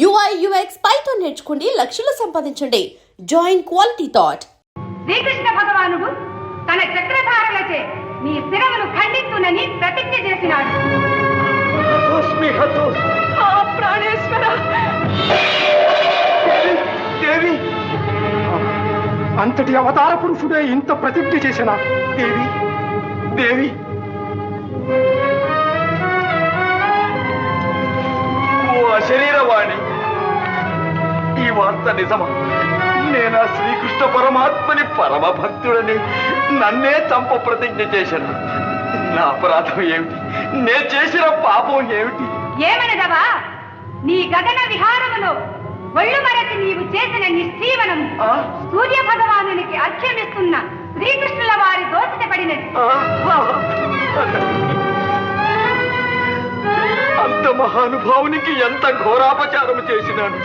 UI UX Python నేర్చుకోండి, లక్షలు సంపాదించండి. Join quality thought. శ్రీకృష్ణ భగవానుడు తన చక్రధారలచే మీ శిరమును ఖండిస్తునని ప్రతిజ్ఞ చేసినాడు. ప్రాణేశ్వర దేవి, అంతటి అవతార పురుషుడే ఇంత ప్రతిజ్ఞ చేసిన దేవి దేవి శరీరవాణి, ఈ వార్త నిజమా? నేనా శ్రీకృష్ణ పరమాత్మని పరమ భక్తుడని నన్నే చంప ప్రతిజ్ఞ చేశాను. నా అపరాధం ఏమిటి? నే చేసిన పాపం ఏమిటి? ఏమనదవా? నీ గగన విహారములో ఒళ్ళు మరచి నీవు చేసిన నిశ్చీవనం సూర్య భగవానునికి అర్ఘ్యమిస్తున్న శ్రీకృష్ణుల వారి దోషత పడినది. అంత మహానుభావునికి ఎంత ఘోరాపచారం చేసినాను,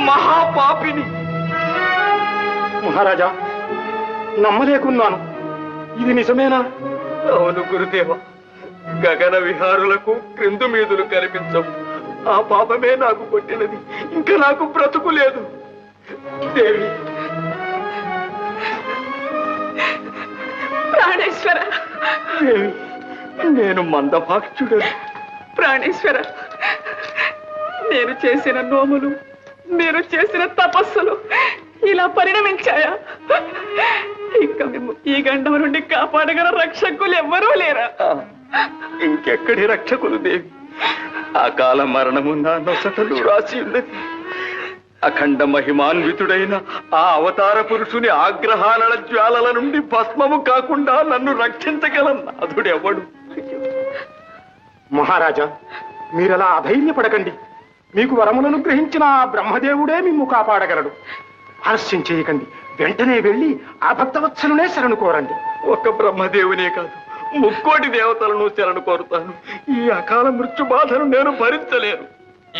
మహాపాపిని. మహారాజా, నమ్మలేకున్నాను. ఇది నిజమేనా? అవును గురుదేవ, గగన విహారులకు క్రిందు మీదులు కనిపించవు. ఆ పాపమే నాకు కొట్టినది. ఇంకా నాకు బ్రతుకు లేదు. దేవి, ప్రాణేశ్వర, దేవి, నేను మందభాక్షుడను. ప్రాణేశ్వర, నేను చేసిన నోములు, నేను చేసిన తపస్సులు ఇలా పరిణమించాయా? ఇంకా మేము ఈ గండం నుండి కాపాడగల రక్షకులు ఎవ్వరూ లేరా? ఇంకెక్కడి రక్షకులు దేవి? అకాల మరణము నా నొసటలు రాసి ఉన్నది. అఖండ మహిమాన్వితుడైన ఆ అవతార పురుషుని ఆగ్రహాల జ్వాలల నుండి భస్మము కాకుండా నన్ను రక్షించగల నాథుడెవడు? మహారాజా, మీరలా అధైర్యపడకండి. మీకు వరములను గ్రహించిన ఆ బ్రహ్మదేవుడే మిమ్ము కాపాడగలడు. ఆలస్యం చేయకండి, వెంటనే వెళ్ళి ఆ భక్తవత్సలునే శరణు కోరండి. ఒక్క బ్రహ్మదేవునే కాదు, ముక్కోటి దేవతలను శరణు కోరుతాను. ఈ అకాల మృత్యు బాధను నేను భరించలేను.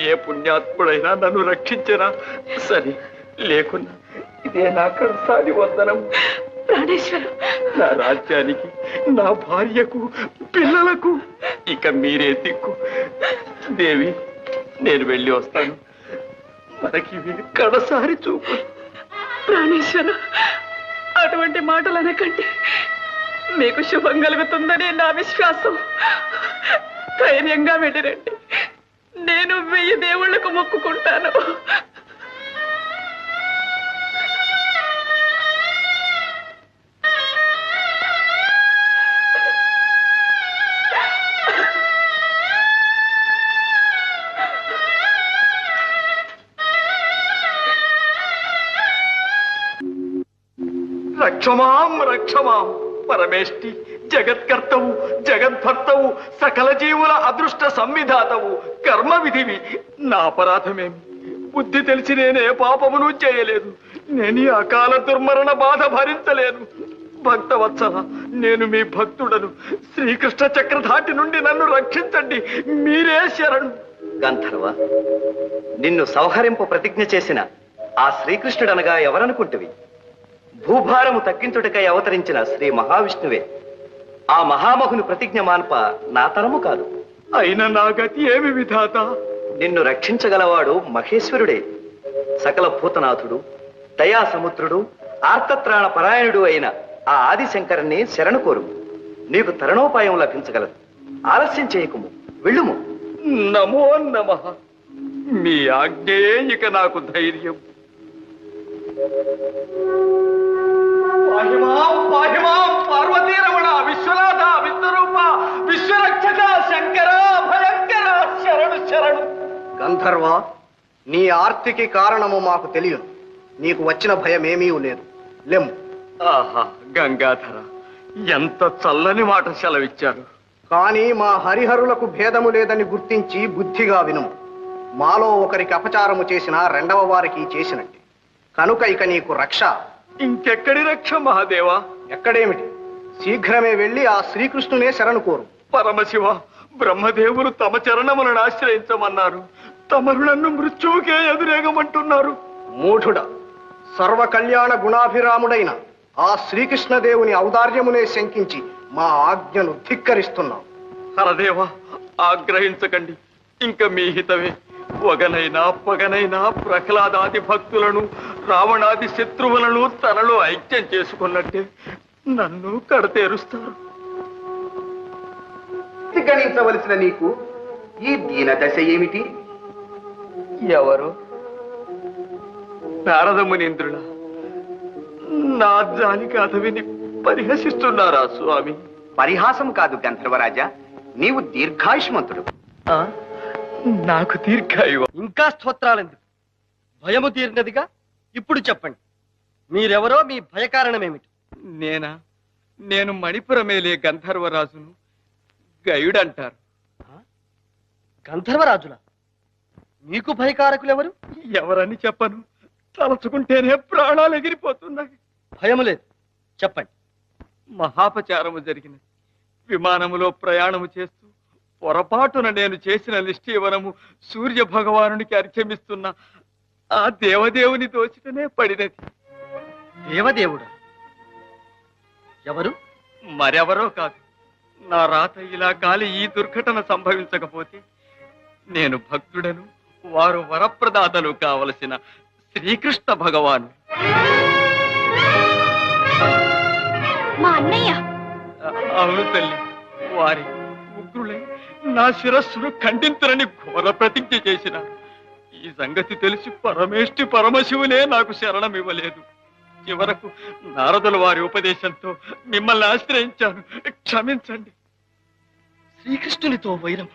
ఏ పుణ్యాత్ముడైనా నన్ను రక్షించరా సరే, లేకున్నా ఇదే నా కడసారి వందనం. ప్రాణేశ్వర, నా రాజ్యానికి, నా భార్యకు, పిల్లలకు ఇక మీరే దిక్కు. దేవి, నేను వెళ్ళి వస్తాను. మనకి కడసారి చూపు. ప్రాణేశ్వర, అటువంటి మాటలు అనకండి. మీకు శుభం కలుగుతుందని నా విశ్వాసం. ధైర్యంగా వెళ్ళిరండి. నేను 1000 దేవుళ్లకు మొక్కుకుంటాను. రక్షమాం రక్షమాం పరమేష్టి, జగత్కర్తవు, జగద్భర్తవు, సకల జీవుల అదృష్ట సంవిధాతవు, కర్మ విధివి. నా అపరాధమేమి? బుద్ధి తెలిసి నేనే పాపమును చేయలేదు. నేను ఈ అకాల దుర్మరణ బాధ భరించలేను. భక్తవత్సల, నేను మీ భక్తుడను. శ్రీకృష్ణ చక్రధాటి నుండి నన్ను రక్షించండి. మీరే శరణు. గంధర్వ, నిన్ను సంహరింపు ప్రతిజ్ఞ చేసిన ఆ శ్రీకృష్ణుడనగా ఎవరనుకుంటువి? భూభారము తగ్గించుటకై అవతరించిన శ్రీ మహావిష్ణువే. ఆ మహామహుని ప్రతిజ్ఞ మాన్ప నా తరము కాదు. అయిన నా గతి ఏమి విధాత? నిన్ను రక్షించగలవాడు మహేశ్వరుడే. సకల భూతనాథుడు, దయాసముద్రుడు, ఆర్తత్రాణ పరాయణుడు అయిన ఆ ఆదిశంకరుని శరణు కోరు. నీకు తరుణోపాయం లభించగలదు. ఆలస్యం చేయకుము, వెళ్ళుము. నమో నమః. మీ ఆజ్ఞయే ఇక నాకు ధైర్యం. పాహిమాం పాహిమాం పార్వతీరమణ, విశ్వనాథ, విశ్వరూప, విశ్వరక్షక, శంకర, భయంకర, శరణు శరణు. గంధర్వ, నీ ఆర్తికి కారణము మాకు తెలియదు. నీకు వచ్చిన భయమేమీ లేదు. లెమ్ము. ఆహా, గంగాధర, ఎంత చల్లని మాట సెలవిచ్చారు. కానీ మా హరిహరులకు భేదము లేదని గుర్తించి బుద్ధిగా వినుము. మాలో ఒకరికి అపచారము చేసిన రెండవ వారికి చేసినట్టే. కనుక ఇక నీకు రక్ష. ఇంకెక్కడి రక్ష మహాదేవా? ఎక్కడేమిటి, శీఘ్రమే వెళ్ళి ఆ శ్రీకృష్ణునే శరణు కోరు. పరమశివ, బ్రహ్మదేవులు తమ చరణములను ఆశ్రయించమన్నారు. తమరు నన్ను మృత్యువుకే ఎదురేగమంటున్నారు. మూఢుడ, సర్వ కళ్యాణ గుణాభిరాముడైన ఆ శ్రీకృష్ణదేవుని ఔదార్యమునే శంకించి మా ఆజ్ఞను ధిక్కరిస్తున్నాం. హరదేవ, ఆగ్రహించకండి. ఇంక మీ హితమే. ఒగనైనా పగనైనా ప్రహ్లాదాది భక్తులను రావణాది శత్రువులను తనలో ఐక్యం చేసుకున్నట్టే నన్ను కడతేరుస్తారు. గణించవలసిన నీకు ఈ దీన దశ ఏమిటి? ఎవరు? నారద మునీంద్రుల నా జాలికి అతవిని పరిహసిస్తున్నారా స్వామి? పరిహాసం కాదు గంధర్వరాజా, నీవు దీర్ఘాయుష్మంతుడు. నాకు దీర్ఘాయువు. ఇంకా స్తోత్రాలెందుకు? భయము తీరినదిగా. ఇప్పుడు చెప్పండి, మీరెవరో, మీ భయకారణమేమిటి? నేను మణిపురమేలే గంధర్వరాజును, గయుడంటారు. గంధర్వరాజుల మీకు భయకారకులెవరు? ఎవరని చెప్పను, తలచుకుంటేనే ప్రాణాలు ఎగిరిపోతున్నాయి. భయము లేదు, చెప్పండి. మహాపచారము జరిగినది. విమానములో ప్రయాణము చేస్తూ పొరపాటున నేను చేసిన నిష్ఠీవనము సూర్య భగవానునికి అర్చమిస్తున్న ఆ దేవదేవుని దోచితేనే పడినది. దేవదేవుడా? ఎవరు? మరెవరో కాదు, నా రాత ఇలా కాలి ఈ దుర్ఘటన సంభవించకపోతే నేను భక్తుడను, వారు వరప్రదాతలు కావలసిన శ్రీకృష్ణ భగవాను. మా అన్నయ్య. అవును తల్లి, వారి ఉగ్రులై నా శిరస్సును ఖండించరని ఘోర ప్రతిజ్ఞ చేసినారు. ఈ సంగతి తెలిసి పరమేష్టి పరమశివునే నాకు శరణమివ్వలేదు. చివరకు నారదుల వారి ఉపదేశంతో మిమ్మల్ని ఆశ్రయించాను, క్షమించండి. శ్రీకృష్ణునితో వైరం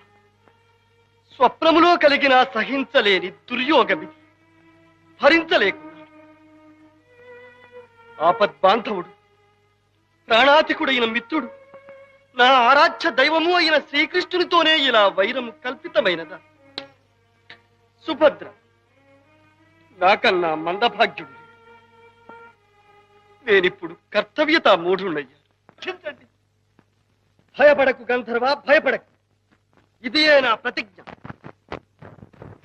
స్వప్నములో కలిగిన సహించలేని దుర్యోగమిది. భరించలేకున్నాడు. ఆపద్బాంధవుడు, ప్రాణాతికుడైన మిత్రుడు, నా ఆరాధ్య దైవము అయిన శ్రీకృష్ణునితోనే ఇలా వైరము కల్పితమైనదా? సుభద్ర నాకన్నా మందభాగ్యుడు. నేనిప్పుడు కర్తవ్యత మూఢుణ్ణయ్యా. క్షమించండి. భయపడకు గంధర్వ, భయపడకు. ఇదే నా ప్రతిజ్ఞ.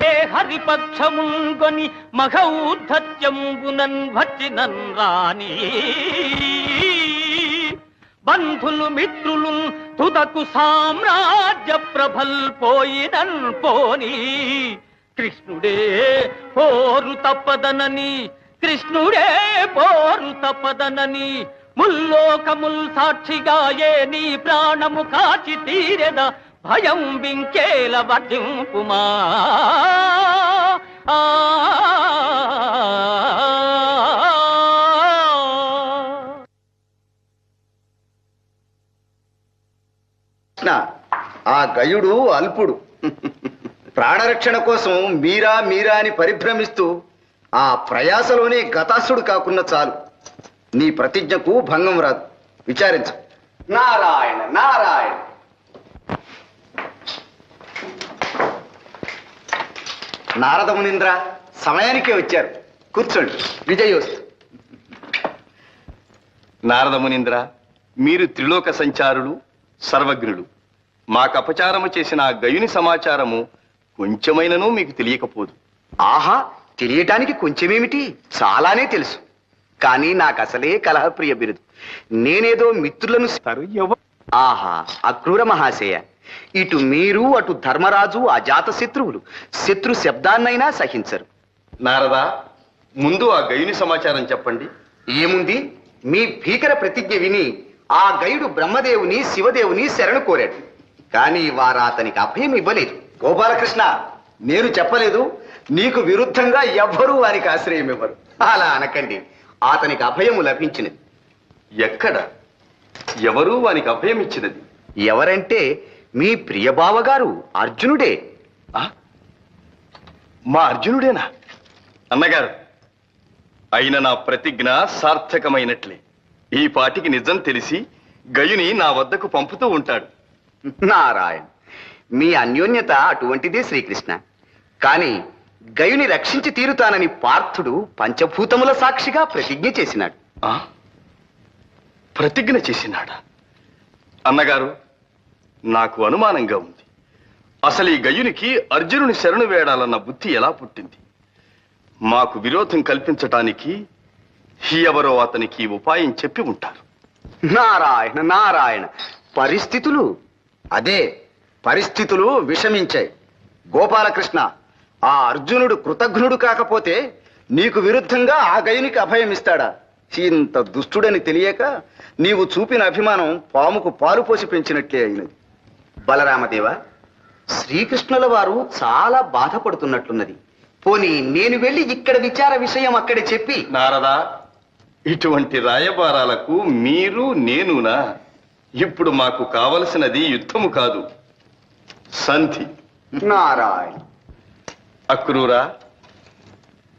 హే హరిపక్షముంగొని మఘౌద్ధత్యంబునన్ వచ్చినన్ రాని బంధులు మిత్రులు తుదకు సామ్రాజ్య ప్రభల్ పోయినన్ పోని కృష్ణుడే పోరు తప్పదనని, కృష్ణుడే పోరు తప్పదనని ముల్లోకముల్ సాక్షిగా ఏ నీ ప్రాణము కాచి తీరెద భయం వింకేల వర్జింపుమా. ఆ గయుడు అల్పుడు. ప్రాణరక్షణ కోసం మీరా మీరా అని పరిభ్రమిస్తూ ఆ ప్రయాసలోనే గతాసుడు కాకున్న చాలు. నీ ప్రతిజ్ఞకు భంగం రాదు. విచారించు. నారాయణ నారాయణ. నారద మునీంద్ర సమయానికే వచ్చారు. కూర్చోండి. విజయోస్తు. నారద మునీంద్ర, మీరు త్రిలోక సంచారులు, సర్వజ్ఞులు. మాకు అపచారము చేసిన ఆ గయుని సమాచారము కొంచెమైనను మీకు తెలియకపోదు. ఆహా, తెలియటానికి కొంచెమేమిటి, చాలానే తెలుసు. కానీ నాకు అసలే కలహప్రియ బిరుదు. నేనేదో మిత్రులను ఆహా, అక్రూర మహాశయ. ఇటు మీరు, అటు ధర్మరాజు అజాత శత్రువులు. శత్రు శబ్దాన్నైనా సహించరు. నారదా, ముందు ఆ గయుని సమాచారం చెప్పండి. ఏముంది, మీ భీకర ప్రతిజ్ఞ విని ఆ గయుడు బ్రహ్మదేవుని శివదేవుని శరణు కోరాడు. కానీ వారు అతనికి అభయం ఇవ్వలేదు. గోపాలకృష్ణ, నేను చెప్పలేదు, నీకు విరుద్ధంగా ఎవ్వరూ వారికి ఆశ్రయం ఇవ్వరు. అలా అనకండి. అతనికి అభయము లభించినది. ఎక్కడ? ఎవరు వానికి అభయం ఇచ్చినది? ఎవరంటే మీ ప్రియబావగారు అర్జునుడే. మా అర్జునుడేనా? అన్నగారు, అయిన నా ప్రతిజ్ఞ సార్థకమైనట్లే. ఈ పాటికి నిజం తెలిసి గయుని నా వద్దకు పంపుతూ ఉంటాడు. నారాయణ, మీ అన్యోన్యత అటువంటిదే శ్రీకృష్ణ. కానీ గయుని రక్షించి తీరుతానని పార్థుడు పంచభూతముల సాక్షిగా ప్రతిజ్ఞ చేసినాడు. ప్రతిజ్ఞ చేసినాడా? అన్నగారు, నాకు అనుమానంగా ఉంది. అసలు ఈ గయునికి అర్జునుని శరణు వేడాలన్న బుద్ధి ఎలా పుట్టింది? మాకు విరోధం కల్పించటానికి ఎవరో అతనికి ఉపాయం చెప్పి ఉంటారు. నారాయణ నారాయణ. పరిస్థితులు విషమించాయి. గోపాలకృష్ణ, ఆ అర్జునుడు కృతజ్ఞుడు కాకపోతే నీకు విరుద్ధంగా ఆ గయునికి అభయం ఇస్తాడా? ఇంత దుష్టుడని తెలియక నీవు చూపిన అభిమానం పాముకు పాలు పోసి పెంచినట్లే అయినది. బలరామదేవ, శ్రీకృష్ణుల వారు చాలా బాధపడుతున్నట్లున్నది. పోనీ నేను వెళ్ళి ఇక్కడ విచార విషయం అక్కడే చెప్పి. నారదా, ఇటువంటి రాయబారాలకు మీరు నేనునా? ఇప్పుడు మాకు కావలసినది యుద్ధము కాదు, సంధి. నారాయణ. అక్రూరా,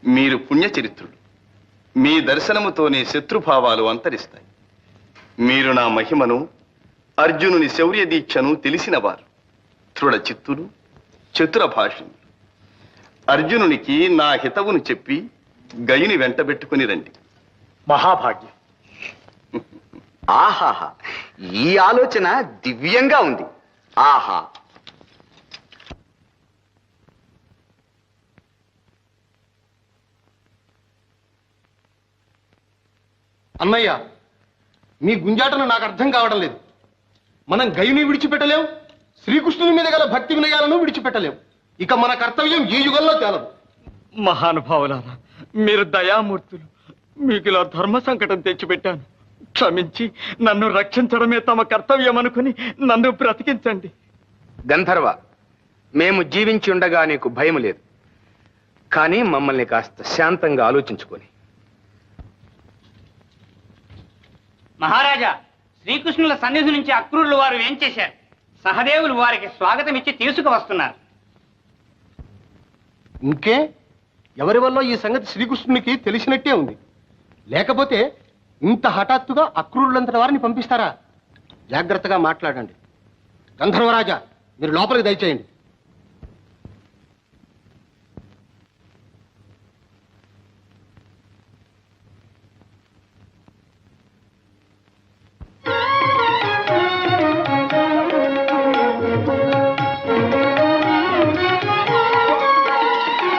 మీరు పుణ్యచరిత్రులు. మీ దర్శనముతోనే శత్రుభావాలు అంతరిస్తాయి. మీరు నా మహిమను, అర్జునుని శౌర్య దీక్షను తెలిసినవారు, దృఢ చిత్తులు, చతుర భాషులు. అర్జునునికి నా హితవును చెప్పి గయుని వెంటబెట్టుకుని రండి. మహాభాగ్యం. ఆహాహా, ఈ ఆలోచన దివ్యంగా ఉంది. ఆహా. అన్నయ్య, మీ గుంజాటను నాకు అర్థం కావడం లేదు. మనం గయుని విడిచిపెట్టలేం, శ్రీకృష్ణుని మీద గల భక్తి వినయాలను విడిచిపెట్టలేం. ఇక మన కర్తవ్యం ఈ యుగంలో తేలదు. మహానుభావులారా, మీరు దయామూర్తులు. మీకు ఇలా ధర్మ సంకటం తెచ్చిపెట్టాను. క్షమించి నన్ను రక్షించడమే తమ కర్తవ్యం అనుకుని నన్ను బ్రతికించండి. గంధర్వ, మేము జీవించి ఉండగా నీకు భయం లేదు. కానీ మమ్మల్ని కాస్త శాంతంగా ఆలోచించుకొని. మహారాజా, శ్రీకృష్ణుల సన్నిధి నుంచి అక్రూరులు వారు ఏం చేశారు? సహదేవులు వారికి స్వాగతం ఇచ్చి తీసుకువస్తున్నారు. ఇంకే, ఎవరి వల్ల ఈ సంగతి శ్రీకృష్ణునికి తెలిసినట్టే ఉంది. లేకపోతే ఇంత హఠాత్తుగా అక్రూరులంతటి వారిని పంపిస్తారా? జాగ్రత్తగా మాట్లాడండి. గంధర్వరాజా, మీరు లోపలికి దయచేయండి.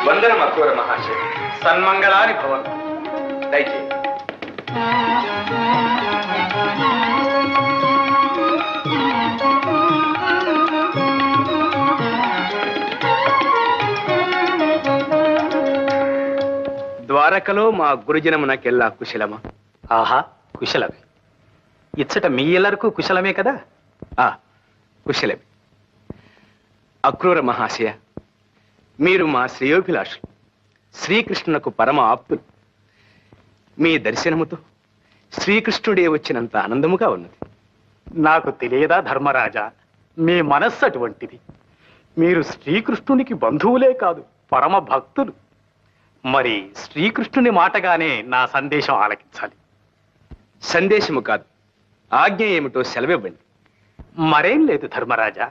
వందనం అక్రూర మహాశయ. సన్మంగళాని భవన్. దయచేయండి. ద్వారకలో మా గురుజనమునకెల్లా కుశలమా? ఆహా, కుశలమే. ఇచ్చట మీ ఎల్లరకు కుశలమే కదా? కుశలమే. అక్రూర మహాశయ, మీరు మా శ్రేయోభిలాషులు, శ్రీకృష్ణునకు పరమ ఆప్తులు. మీ దర్శనముతో శ్రీకృష్ణుడే వచ్చినంత ఆనందముగా ఉన్నది. నాకు తెలియదా ధర్మరాజా, మీ మనస్సు అటువంటిది. మీరు శ్రీకృష్ణునికి బంధువులే కాదు, పరమ భక్తులు. మరి శ్రీకృష్ణుని మాటగానే నా సందేశం ఆలకించాలి. సందేశము కాదు, ఆజ్ఞ ఏమిటో సెలవివ్వండి. మరేం లేదు ధర్మరాజా,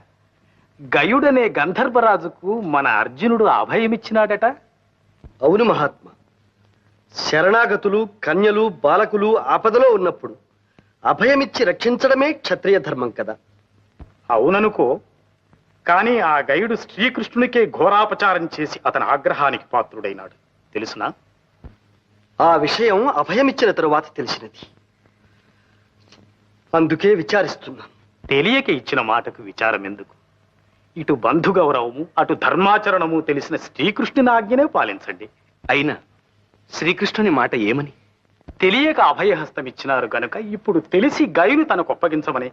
గయుడనే గంధర్వరాజుకు మన అర్జునుడు అభయమిచ్చినాడట. అవును మహాత్మ. శరణాగతులు, కన్యలు, బాలకులు ఆపదలో ఉన్నప్పుడు అభయమిచ్చి రక్షించడమే క్షత్రియ ధర్మం కదా. అవుననుకో, కానీ ఆ గయుడు శ్రీకృష్ణునికే ఘోరాపచారం చేసి అతని ఆగ్రహానికి పాత్రుడైనాడు. తెలుసునా? ఆ విషయం అభయమిచ్చిన తరువాత తెలిసినది. అందుకే విచారిస్తున్నాను. తెలియక ఇచ్చిన మాటకు విచారం ఎందుకు? ఇటు బంధు గౌరవము, అటు ధర్మాచరణము తెలిసిన శ్రీకృష్ణుని ఆజ్ఞనే పాలించండి. అయినా శ్రీకృష్ణుని మాట ఏమని? తెలియక అభయహస్తం ఇచ్చినారు గనుక ఇప్పుడు తెలిసి గయుని తనకు ఒప్పగించమనే.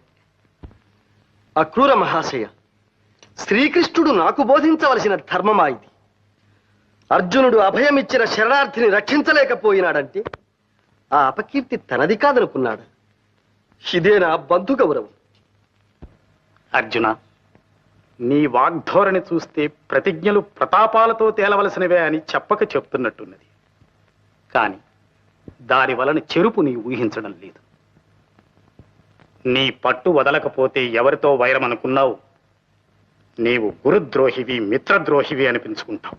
అక్రూర మహాశయ, శ్రీకృష్ణుడు నాకు బోధించవలసిన ధర్మమా ఇది? అర్జునుడు అభయమిచ్చిన శరణార్థిని రక్షించలేకపోయినాడంటే ఆ అపకీర్తి తనది కాదనుకున్నాడు. ఇదే నా బంధు గౌరవం. అర్జున, నీ వాగ్ధోరణి చూస్తే ప్రతిజ్ఞలు ప్రతాపాలతో తేలవలసినవే అని చెప్పక చెప్తున్నట్టున్నది. కాని దాని వలన చెరుపు నీ ఊహించడం లేదు. నీ పట్టు వదలకపోతే ఎవరితో వైరం అనుకున్నావు? నీవు గురుద్రోహివి, మిత్రద్రోహివి అనిపించుకుంటావు,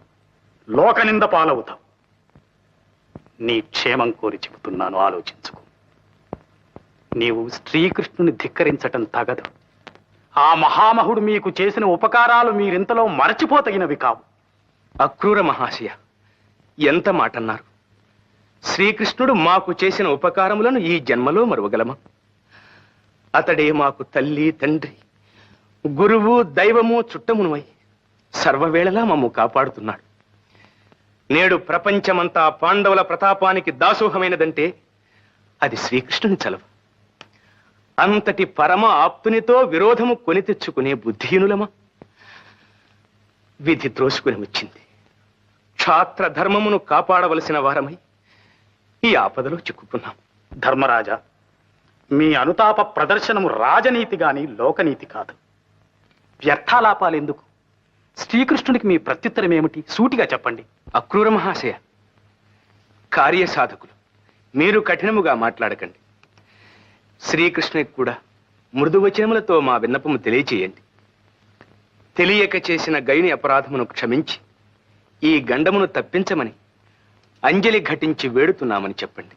లోకనింద పాలవుతావు. నీ క్షేమం కోరి చెబుతున్నాను, ఆలోచించుకో. నీవు శ్రీకృష్ణుని ధిక్కరించటం తగదు. ఆ మహామహుడు మీకు చేసిన ఉపకారాలు మీరింతలో మరచిపోతగినవి కావు. అక్రూర మహాశయ, ఎంత మాటన్నారు! శ్రీకృష్ణుడు మాకు చేసిన ఉపకారములను ఈ జన్మలో మరువగలమా? అతడే మాకు తల్లి, తండ్రి, గురువు, దైవము, చుట్టమునువై సర్వవేళలా మమ్ము కాపాడుతున్నాడు. నేడు ప్రపంచమంతా పాండవుల ప్రతాపానికి దాసోహమైనదంటే అది శ్రీకృష్ణుని చలవ. అంతటి పరమ ఆప్తునితో విరోధము కొని తెచ్చుకునే బుద్ధిహీనులమా? విధి త్రోసుకుని వచ్చింది. క్షాత్ర ధర్మమును కాపాడవలసిన వారమై ఈ ఆపదలో చిక్కుకున్నాం. ధర్మరాజా, మీ అనుతాప ప్రదర్శనము రాజనీతి గాని లోకనీతి కాదు. వ్యర్థాలాపాలెందుకు? శ్రీకృష్ణునికి మీ ప్రత్యుత్తరం ఏమిటి? సూటిగా చెప్పండి. అక్రూర మహాశయ, కార్యసాధకులు, మీరు కఠినముగా మాట్లాడకండి. శ్రీకృష్ణునికి కూడా మృదువచనములతో మా విన్నపము తెలియచేయండి. తెలియక చేసిన గయుని అపరాధమును క్షమించి ఈ గండమును తప్పించమని అంజలి ఘటించి వేడుతున్నామని చెప్పండి.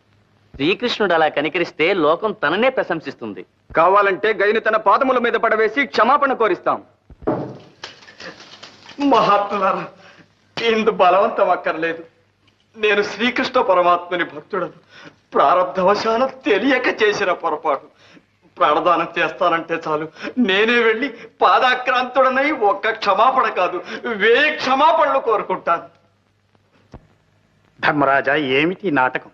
శ్రీకృష్ణుడు అలా కనికరిస్తే లోకం తననే ప్రశంసిస్తుంది. కావాలంటే గైని తన పాదముల మీద పడవేసి క్షమాపణ కోరిస్తాం. మహాత్ములారా, ఇందు బలవంతం అక్కర్లేదు. నేను శ్రీకృష్ణ పరమాత్మని భక్తుడను. ప్రారబ్ధవశాన తెలియక చేసిన పొరపాటు. ప్రాణదానం చేస్తానంటే చాలు, నేనే వెళ్ళి పాదాక్రాంతుడనై ఒక్క క్షమాపణ కాదు 1000 క్షమాపణలు కోరుకుంటాను. ధర్మరాజా, ఏమిటి నాటకం?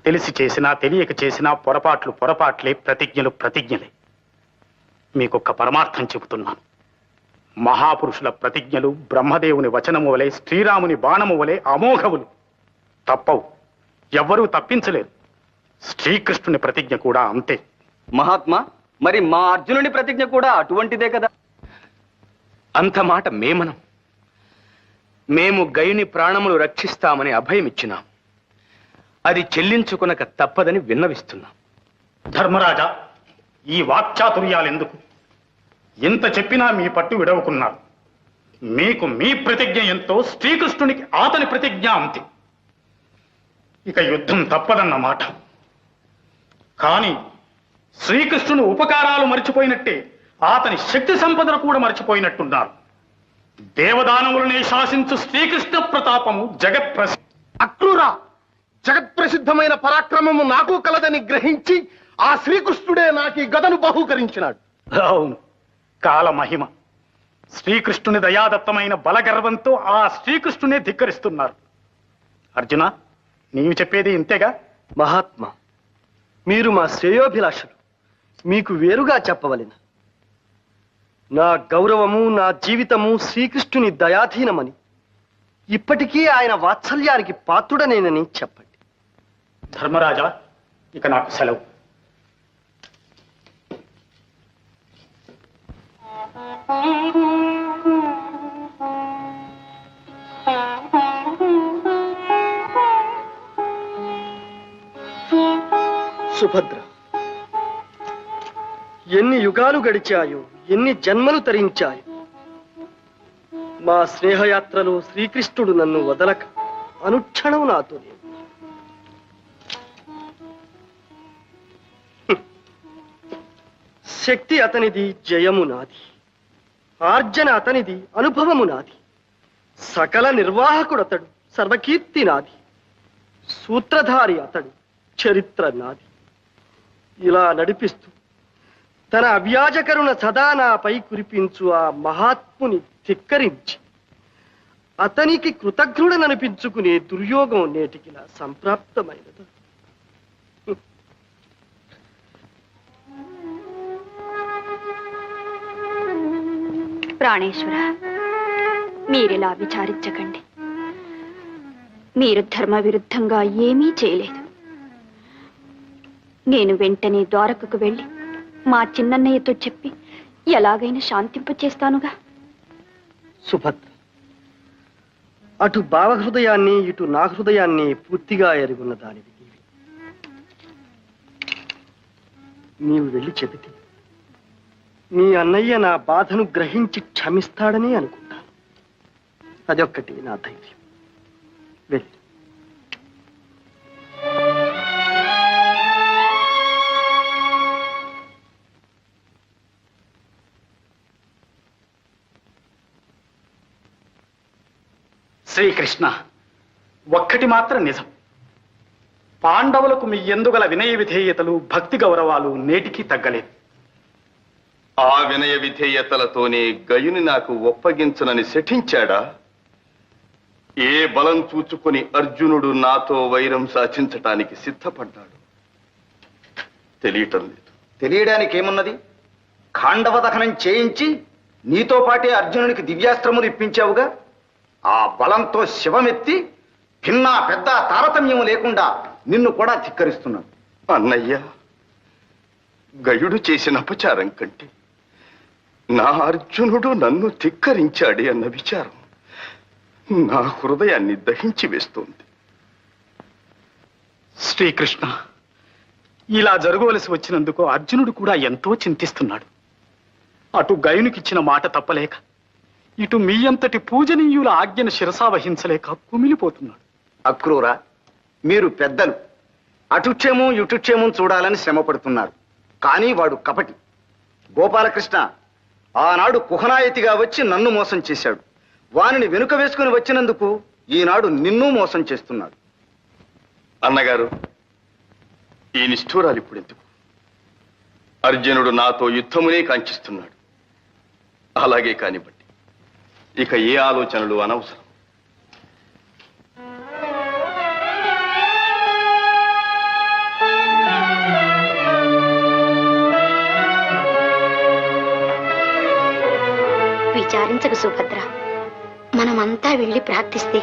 తెలిసి చేసినా తెలియక చేసినా పొరపాట్లు పొరపాట్లే, ప్రతిజ్ఞలు ప్రతిజ్ఞలే. మీకొక్క పరమార్థం చెబుతున్నాను. మహాపురుషుల ప్రతిజ్ఞలు బ్రహ్మదేవుని వచనము వలె, శ్రీరాముని బాణము వలె అమోఘవులు. తప్పవు, ఎవ్వరూ తప్పించలేరు. శ్రీకృష్ణుని ప్రతిజ్ఞ కూడా అంతే. మహాత్మా, మరి మా అర్జునుని ప్రతిజ్ఞ కూడా అటువంటిదే కదా? అంత మాట మేమనం. మేము గయుని ప్రాణములు రక్షిస్తామని అభయమిచ్చినాం. అది చెల్లించుకొనక తప్పదని విన్నవిస్తున్నాం. ధర్మరాజా, ఈ వాక్చాతుర్యాలెందుకు? ఎంత చెప్పినా మీ పట్టు విడవకున్నారు. మీకు మీ ప్రతిజ్ఞ ఎంతో, శ్రీకృష్ణునికి అతని ప్రతిజ్ఞ అంతే. ఇక యుద్ధం తప్పదన్నమాట. కానీ శ్రీకృష్ణుని ఉపకారాలు మర్చిపోయినట్టే అతని శక్తి సంపదను కూడా మర్చిపోయినట్టున్నారు. దేవదానవులనే శాసించు శ్రీకృష్ణ ప్రతాపము జగత్ప్రసిద్ధి. అక్రూరా, జగత్ప్రసిద్ధమైన పరాక్రమము నాకు కలదని గ్రహించి ఆ శ్రీకృష్ణుడే నాకు ఈ గదను బహూకరించినాడు. అవును, కాలమహిమ. శ్రీకృష్ణుని దయాదత్తమైన బలగర్వంతో ఆ శ్రీకృష్ణునే ధిక్కరిస్తున్నారు. అర్జున, నీవు చెప్పేది ఇంతేగా? మహాత్మా, మీరు మా శ్రేయోభిలాషులు. మీకు వేరుగా చెప్పవలెను. నా గౌరవము, నా జీవితము శ్రీకృష్ణుని దయాధీనమని, ఇప్పటికీ ఆయన వాత్సల్యానికి పాత్రుడనేనని చెప్పండి. ధర్మరాజా, ఇక నాకు సెలవు. సుభద్ర, ఎన్ని యుగాలు గడిచాయో, ఎన్ని జన్మలు తరించాయో, మా స్నేహయాత్రలో శ్రీకృష్ణుడు నన్ను వదలక అనుక్షణం నాతో. శక్తి అతనిది, జయము నాది. ఆర్జన అతనిది, అనుభవము నాది. సకల నిర్వాహకుడు అతడు, సర్వకీర్తి నాది. సూత్రధారి అతడు, చరిత్ర నాది. ఇలా నడిపిస్తూ తన అవ్యాజకరుణ సదా నాపై కురిపించు ఆ మహాత్ముని ధిక్కరించి అతనికి కృతజ్ఞుడననిపించుకునే దుర్యోగం నేటికిలా సంప్రాప్తమైనది. ప్రాణేశ్వర, మీరిలా విచారించకండి. మీరు ధర్మ విరుద్ధంగా ఏమీ చేయలేదు. నేను వెంటనే ద్వారకకు వెళ్ళి మా చిన్నన్నయ్యతో చెప్పి ఎలాగైనా శాంతింపచేస్తానుగా. సుభద్ర, అటు భావహృదయాన్ని, ఇటు నా హృదయాన్ని పూర్తిగా ఎరుగున్న దానివి నీవు వెళ్ళి చెబితే మీ అన్నయ్య నా బాధను గ్రహించి క్షమిస్తాడని అనుకుంటాను. అదొక్కటి నా ధైర్యం. వెళ్ళి. శ్రీకృష్ణ, ఒక్కటి మాత్రం నిజం. పాండవులకు మీ ఎందుగల వినయ విధేయతలు, భక్తి గౌరవాలు నేటికీ తగ్గలేదు. ఆ వినయ విధేయతలతోనే గయుని నాకు ఒప్పగించునని శఠించాడా? ఏ బలం చూచుకొని అర్జునుడు నాతో వైరం సాధించటానికి సిద్ధపడ్డాడు తెలియటం లేదు. తెలియడానికి ఏమున్నది? ఖాండవ దహనం చేయించి నీతో పాటే అర్జునునికి దివ్యాస్త్రములు ఇప్పించావుగా. ఆ బలంతో శివమెత్తి భిన్నా పెద్ద తారతమ్యం లేకుండా నిన్ను కూడా ధిక్కరిస్తున్నాడు. అన్నయ్య, గయుడు చేసిన అపచారం కంటే నా అర్జునుడు నన్ను ధిక్కరించాడే అన్న విచారం నా హృదయాన్ని దహించి వేస్తోంది. శ్రీకృష్ణ, ఇలా జరగవలసి వచ్చినందుకు అర్జునుడు కూడా ఎంతో చింతిస్తున్నాడు. అటు గయునికిచ్చిన మాట తప్పలేక, ఇటు మీ అంతటి పూజనీయుల ఆజ్ఞను శిరసావహించలేక కుమిలిపోతున్నాడు. అక్రూరా, మీరు పెద్దలు అటుక్షేమం ఇటుక్షేమం చూడాలని శ్రమ పడుతున్నారు. కానీ వాడు కపటి. గోపాలకృష్ణ ఆనాడు కుహనాయతిగా వచ్చి నన్ను మోసం చేశాడు. వానిని వెనుక వేసుకుని వచ్చినందుకు ఈనాడు నిన్ను మోసం చేస్తున్నాడు. అన్నగారు, ఈ నిష్ఠూరాలు ఇప్పుడు ఎందుకు? అర్జునుడు నాతో యుద్ధమునే కాంక్షిస్తున్నాడు. అలాగే కానివ్వండి, ఇక ఏ ఆలోచనలు అనవసరం. విచారించకు సుభద్ర, మనమంతా వెళ్ళి ప్రార్థిస్తే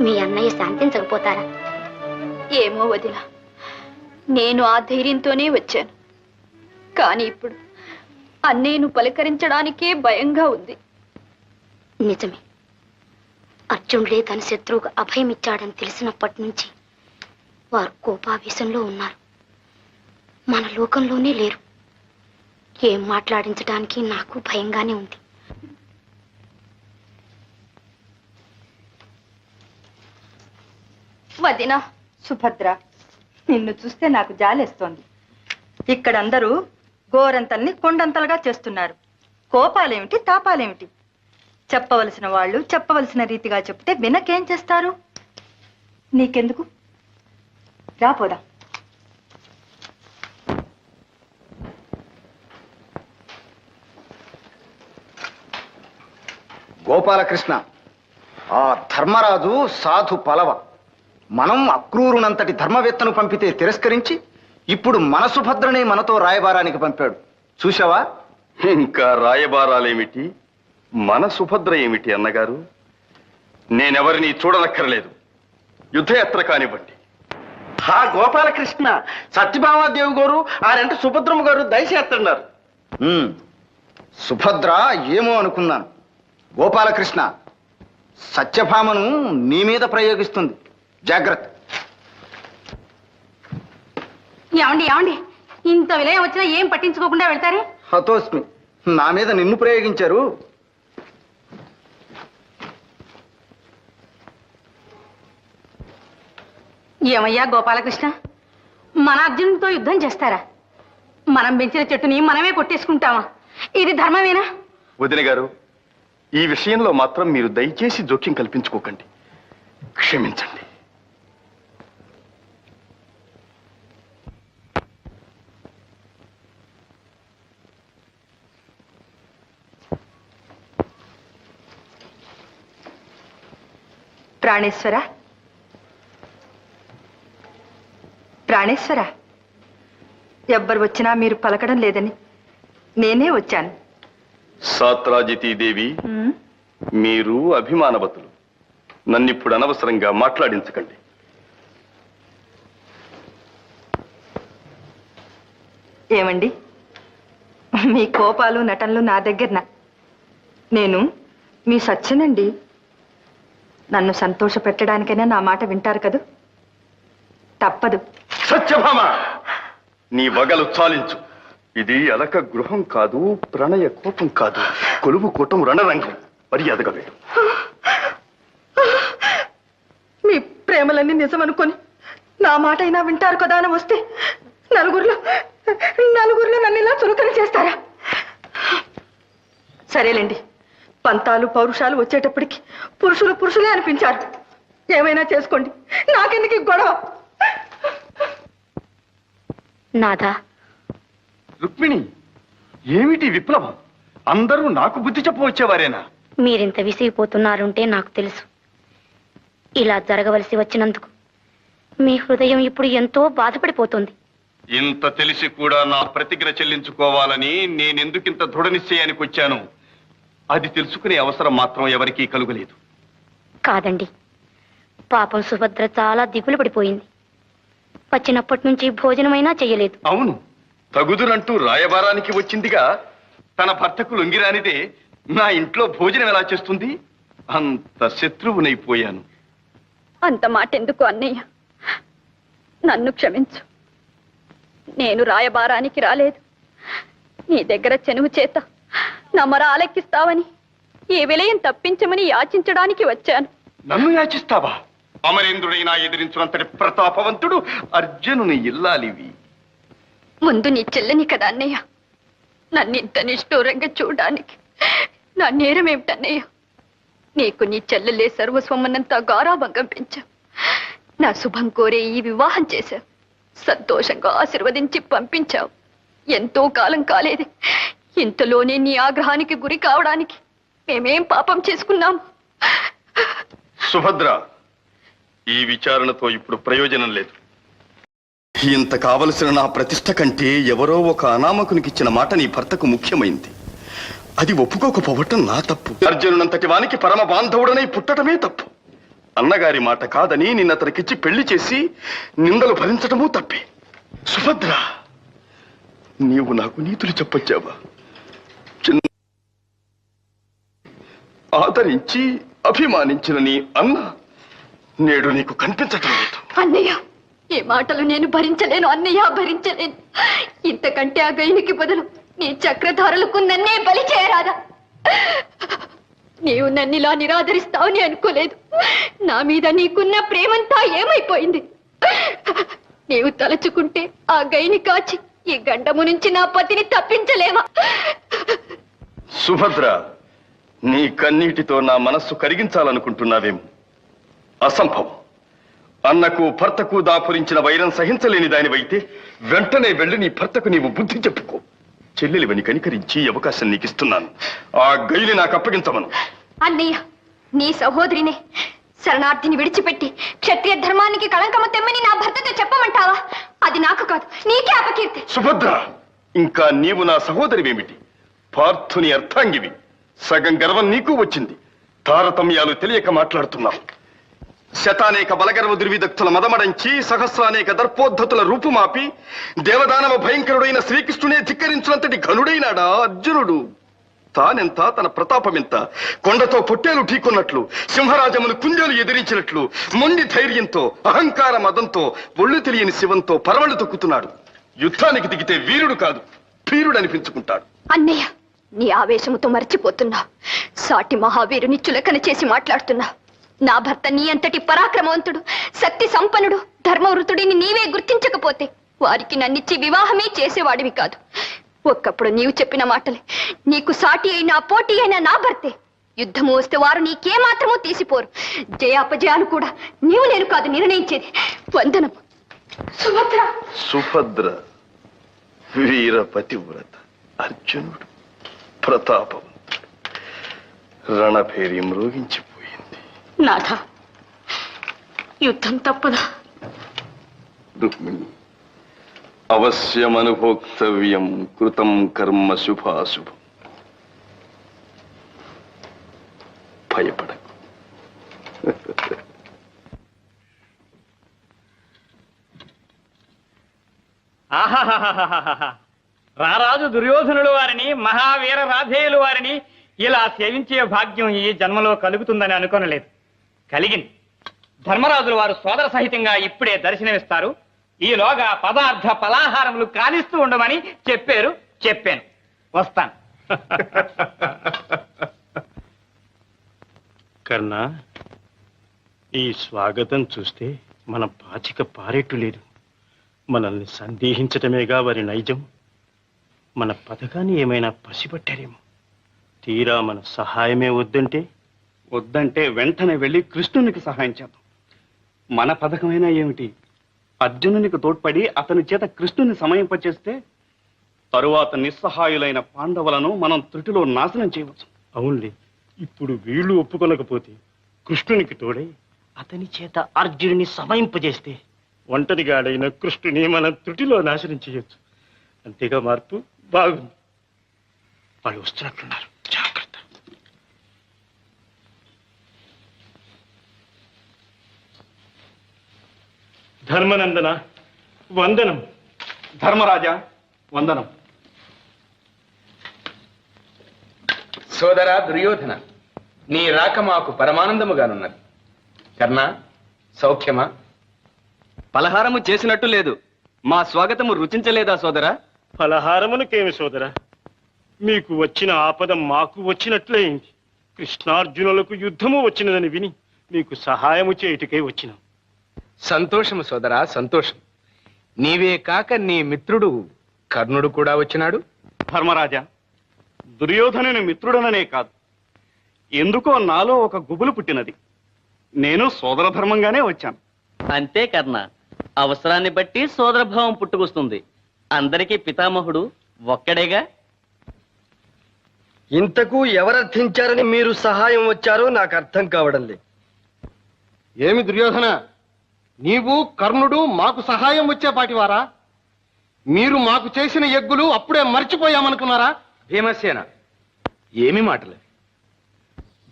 మీ అన్నయ్య శాంతించకపోతారా? ఏమో వదిన, నేను ఆ ధైర్యంతోనే వచ్చాను. కానీ ఇప్పుడు అన్నయ్యను పలకరించడానికే భయంగా ఉంది. నిజమే, అర్జునుడే తన శత్రువుకు అభయం ఇచ్చాడని తెలిసినప్పటి నుంచి వారు కోపావేశంలో ఉన్నారు. మన లోకంలోనే లేరు. ఏం మాట్లాడించడానికి నాకు భయంగానే ఉంది. వదినా, సుభద్ర, నిన్ను చూస్తే నాకు జాలేస్తోంది. ఇక్కడందరూ గోరంతల్ని కొండంతలుగా చేస్తున్నారు. కోపాలేమిటి, తాపాలేమిటి? చెప్పవలసిన వాళ్ళు చెప్పవలసిన రీతిగా చెప్తే వినకేం చేస్తారు? నీకెందుకు? రాపోదా. గోపాలకృష్ణ, ఆ ధర్మరాజు సాధు పలవ. మనం అక్రూరునంతటి ధర్మవేత్తను పంపితే తిరస్కరించి ఇప్పుడు మన సుభద్రనే మనతో రాయబారానికి పంపాడు. చూశావా? ఇంకా రాయబారాలేమిటి, మన సుభద్ర ఏమిటి అన్నగారు? నేనెవరిని చూడనక్కర్లేదు. యుద్ధయాత్ర కానివ్వండి. ఆ గోపాలకృష్ణ, సత్యభామాదేవి గారు ఆ రెండు సుభద్రమ్మ గారు దయచేస్తున్నారు. సుభద్ర ఏమో అనుకున్నాను. గోపాలకృష్ణ, సత్యభామను నీ మీద ప్రయోగిస్తుంది. జాగ్రత్త. ఏమండి ఏమండి, ఇంత విలయం వచ్చినా ఏం పట్టించుకోకుండా వెళ్తారే? హతోస్మి, నా మీద నిన్ను ప్రయోగించారు. ఏమయ్యా గోపాలకృష్ణ, మన అర్జునుడితో యుద్ధం చేస్తారా? మనం పెంచిన చెట్టుని మనమే కొట్టేసుకుంటామా? ఇది ధర్మమేనా? వదిన గారు, ఈ విషయంలో మాత్రం మీరు దయచేసి జోక్యం కల్పించుకోకండి. క్షమించండి. ప్రాణేశ్వర, ప్రాణేశ్వర, ఎవ్వరు వచ్చినా మీరు పలకడం లేదని నేనే వచ్చాను. సాత్రాజితీదేవి, మీరు అభిమానవతులు. నన్నిప్పుడు అనవసరంగా మాట్లాడించకండి. ఏమండి, మీ కోపాలు నటనలు నా దగ్గర. నేను మీ సత్యనండి. నన్ను సంతోష పెట్టడానికైనా నా మాట వింటారు కదూ? తప్పదు. సత్యభామ, నీ వగలు చాలించు. ఇది అలక గృహం కాదు, ప్రణయ కోపం కాదు, కొలువు కూటం రణరంగం. మర్యాదగా వెళ్ళు. మీ ప్రేమలన్నీ నిజమనుకొని నా మాట అయినా వింటారు కదా అని వస్తే నలుగురిలో నన్ను ఇలా చులకన చేస్తారా? సరేలేండి, పంతాలు పౌరుషాలు వచ్చేటప్పటికి పురుషులే అనిపించారు. ఏమైనా చేసుకోండి, నాకెందుకు ఈ గొడవ? నాదా, రుక్మిణి, ఏమిటి విప్లవం? అందరూ నాకు బుద్ధి చెప్పవచ్చేవారేనా? మీరింత విసిగిపోతున్నారుంటే నాకు తెలుసు. ఇలా జరగవలసి వచ్చినందుకు మీ హృదయం ఇప్పుడు ఎంతో బాధపడిపోతుంది. ఇంత తెలిసి కూడా నా ప్రతిజ్ఞ చెల్లించుకోవాలని నేనెందుకింత దృఢ నిశ్చయానికి వచ్చాను అది తెలుసుకునే అవసరం మాత్రం ఎవరికీ కలుగలేదు. కాదండి, పాపం సుభద్ర చాలా దిగులు పడిపోయింది. వచ్చినప్పటి నుంచి భోజనమైనా చెయ్యలేదు. అవును, తగుదునంటూ రాయబారానికి వచ్చిందిగా. తన భర్తకు లొంగిరానిదే నా ఇంట్లో భోజనం ఎలా చేస్తుంది? అంత శత్రువునైపోయాను. అంత మాట ఎందుకు అన్నయ్య? నన్ను క్షమించు. నేను రాయబారానికి రాలేదు. నీ దగ్గర చెనువు చేత నా మొర ఆలెక్కిస్తావని, ఈ విలయం తప్పించమని యాచించడానికి వచ్చాను. నన్ను యాచిస్తావా? అమరేంద్రుడైనా ఎదిరించినంతటి ప్రతాపవంతుడు అర్జునుని ఇల్లాలివి. ముందు నీ చెల్లని కదా అన్నయ్య. నన్ను ఇంత నిష్ఠూరంగా చూడడానికి నా నేరమేమిటన్నయ్య? నీకు నీ చెల్లెలే సర్వస్వమన్నంతా గారాభంగం పెంచావు. నా శుభం కోరే ఈ వివాహం చేశావు. సంతోషంగా ఆశీర్వదించి పంపించావు. ఎంతో కాలం కాలేదు. ఇంతలోనే నీ ఆగ్రహానికి గురి కావడానికి మేమేం పాపం చేసుకున్నాము? సుభద్ర, ఈ విచారణతో ఇప్పుడు ప్రయోజనం లేదు. ఇంత కావలసిన నా ప్రతిష్ట కంటే ఎవరో ఒక అనామకునికిచ్చిన మాట నీ భర్తకు ముఖ్యమైంది. అది ఒప్పుకోకపోవటం నా తప్పు. అర్జునునంతటి వానికి పరమ బాంధవుడనై పుట్టడమే తప్పు. అన్నగారి మాట కాదని నిన్నతనికిచ్చి పెళ్లి చేసి నిందలు భరించటమూ తప్పే. సుభద్ర, నీవు నాకు నీతులు చెప్పొచ్చావా? ఆదరించి అభిమానించిన నీ అన్న నేడు నీకు కనిపించటం లేదు. అన్నయ్య, ఈ మాటలు నేను భరించలేను అన్నయ్య, భరించలేను. ఇంతకంటే ఆ గైనికి బదులు నీ చక్రధారులకు నన్నే బలి చేయరాదా? నీవు నన్నిలా నిరాదరిస్తావని అనుకోలేదు. నా మీద నీకున్న ప్రేమంతా ఏమైపోయింది? నీవు తలుచుకుంటే ఆ గైని కాచి ఈ గండము నుంచి నా పతిని తప్పించలేవా? సుభద్ర, నీ కన్నీటితో నా మనస్సు కరిగించాలనుకుంటున్నావేమో. అసంభవం. అన్నకు భర్తకు దాపురించిన వైరం సహించలేని దానివైతే వెంటనే వెళ్ళి నీ భర్తకు నీవు బుద్ధి చెప్పుకో. చెల్లెలివని కనికరించి అవకాశం నీకు ఇస్తున్నాను. ఆ గైని నాకు అప్పగించమను. అన్నయ్య, నీ సహోదరినే శరణార్థిని విడిచిపెట్టి క్షత్రియ ధర్మానికి కళంకము తెమ్మని నా భర్తతో చెప్పమంటావా? అది నాకు కాదు, నీకే అపకీర్తి. సుభద్ర, ఇంకా నీవు నా సహోదరివేమిటి? పార్థుని అర్థాంగివి. సగం గర్వం నీకు వచ్చింది. తారతమ్యాలు తెలియక మాట్లాడుతున్నావు. శతానేక బలగర్వ దుర్విదక్తుల మదమడంచి సహస్రానేక దర్పోద్ధతుల రూపుమాపి దేవదానవ భయంకరుడైన శ్రీకృష్ణునే ధిక్కరించినంతటి ఘనుడైనాడా అర్జునుడు? తానెంత, తన ప్రతాపమెంత? కొండతో పొట్టేలు ఢీకొన్నట్లు, సింహరాజమును కుంజలు ఎదిరించినట్లు మొండి ధైర్యంతో అహంకార మదంతో ఒళ్ళు తెలియని శివంతో పరవళ్ళు తొక్కుతున్నాడు. యుద్ధానికి దిగితే వీరుడు కాదు, భీరుడు అనిపించుకుంటాడు. అన్నయ్య, నీ ఆవేశముతో మర్చిపోతున్నావు. సాటి మహావీరుని చులకన చేసి మాట్లాడుతున్నావు. నా భర్త నీ అంతటి పరాక్రమవంతుడు, శక్తి సంపన్నుడు, ధర్మవృతుడిని నీవే గుర్తించకపోతే వారికి నన్నిచ్చి వివాహమే చేసేవాడివి కాదు. ఒక్కప్పుడు నీవు చెప్పిన మాటలే నీకు సాటి అయినా పోటీ అయినా నా భర్తే. యుద్ధము వస్తే వారు నీకేమాత్రమూ తీసిపోరు. జయాపజయాలు కూడా నీవు నేను కాదు నిర్ణయించేది. వందనం. సుభద్ర. సుభద్ర, వీరపతివ్రత, అర్జునుడు ప్రతాపం, రణభేరి మ్రోగించిపోయింది. నాథ, యుద్ధం తప్పదా? రుక్మిణి, అవశ్యమనుభోక్తవ్యం కృతం కర్మ శుభాశుభం. భయపడకు. ఆహాహాహాహాహా. రారాజు దుర్యోధనుల వారిని, మహావీర రాధేయుల వారిని ఇలా సేవించే భాగ్యం ఈ జన్మలో కలుగుతుందని అనుకోనలేదు. కలిగింది. ధర్మరాజుల వారు సోదర సహితంగా ఇప్పుడే దర్శనమిస్తారు. ఈలోగా పదార్థ పలాహారములు కానిస్తూ ఉండమని చెప్పాను. వస్తాను. కర్ణ, ఈ స్వాగతం చూస్తే మన పాచిక పారేట్టు లేదు. మనల్ని సందేహించటమేగా వారి నైజం. మన పథకాన్ని ఏమైనా పసిపట్టారేమో. తీరా మన సహాయమే వద్దంటే వెంటనే వెళ్ళి కృష్ణునికి సహాయం చేద్దాం. మన పథకమైనా ఏమిటి? అర్జునునికి తోడ్పడి అతని చేత కృష్ణుని సమయింపచేస్తే తరువాత నిస్సహాయులైన పాండవులను మనం త్రుటిలో నాశనం చేయవచ్చు. అవునులే, ఇప్పుడు వీళ్ళు ఒప్పుకొనకపోతే కృష్ణునికి తోడై అతని చేత అర్జునుని సమాయింపజేస్తే ఒంటరిగాడైన కృష్ణుని మన త్రుటిలో నాశనం చేయొచ్చు. అంతేగా మార్పు బాగుంది. వాళ్ళు వస్తున్నట్లున్నారు, జాగ్రత్త. ధర్మనందన వందనం. ధర్మరాజా వందనం. సోదరా దుర్యోధన, నీ రాక మాకు పరమానందముగానున్నది. కర్ణ, సౌఖ్యమా? పలహారము చేసినట్టు లేదు. మా స్వాగతము రుచించలేదా సోదరా? ఫలహారమునకేమి సోదరా, మీకు వచ్చిన ఆపద మాకు వచ్చినట్లయింది. కృష్ణార్జునులకు యుద్ధము వచ్చినదని విని మీకు సహాయము చేయుటకై వచ్చినాం. సంతోషము సోదరా, సంతోషం. నీవే కాక నీ మిత్రుడు కర్ణుడు కూడా వచ్చినాడు. ధర్మరాజా, దుర్యోధనుని మిత్రుడననే కాదు, ఎందుకో నాలో ఒక గుబులు పుట్టినది. నేను సోదర ధర్మంగానే వచ్చాను. అంతే కర్ణ, అవసరాన్ని బట్టి సోదరభావం పుట్టుకొస్తుంది. అందరికీ పితామహుడు ఒక్కడేగా. ఇంతకు ఎవరర్థించారని మీరు సహాయం వచ్చారో నాకు అర్థం కావడం లేదు. ఏమి దుర్యోధన, నీవు కర్ణుడు మాకు సహాయం వచ్చేపాటివారా? మీరు మాకు చేసిన యజ్ఞులు అప్పుడే మర్చిపోయామనుకున్నారా? భీమసేన, ఏమి మాటలు?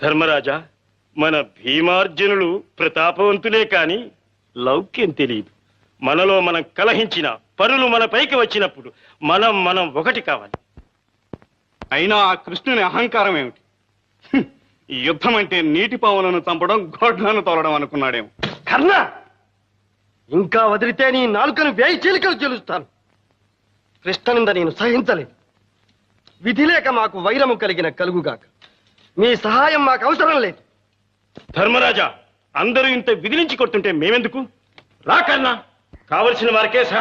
ధర్మరాజా, మన భీమార్జునులు ప్రతాపవంతులే కాని లౌక్యం తెలియదు. మనలో మనం కలహించిన పరులు మన పైకి వచ్చినప్పుడు మనం ఒకటి కావాలి. అయినా ఆ కృష్ణుని అహంకారం ఏమిటి? ఈ యుద్ధం అంటే నీటి పావులను చంపడం, గోడ్లను తోలడం అనుకున్నాడేమో. కర్ణ, ఇంకా వదిలితే నీ నాలుకను వేయి చీలికలు చెలుస్తాను. కృష్ణనింద నేను సహించలేదు. విధి లేక మాకు వైరము కలిగిన కలుగుగాక. మీ సహాయం మాకు అవసరం లేదు. ధర్మరాజా, అందరూ ఇంత విదిలించి కొడుతుంటే మేమెందుకు? రా కర్ణ, కావలసిన వారికే సహాయం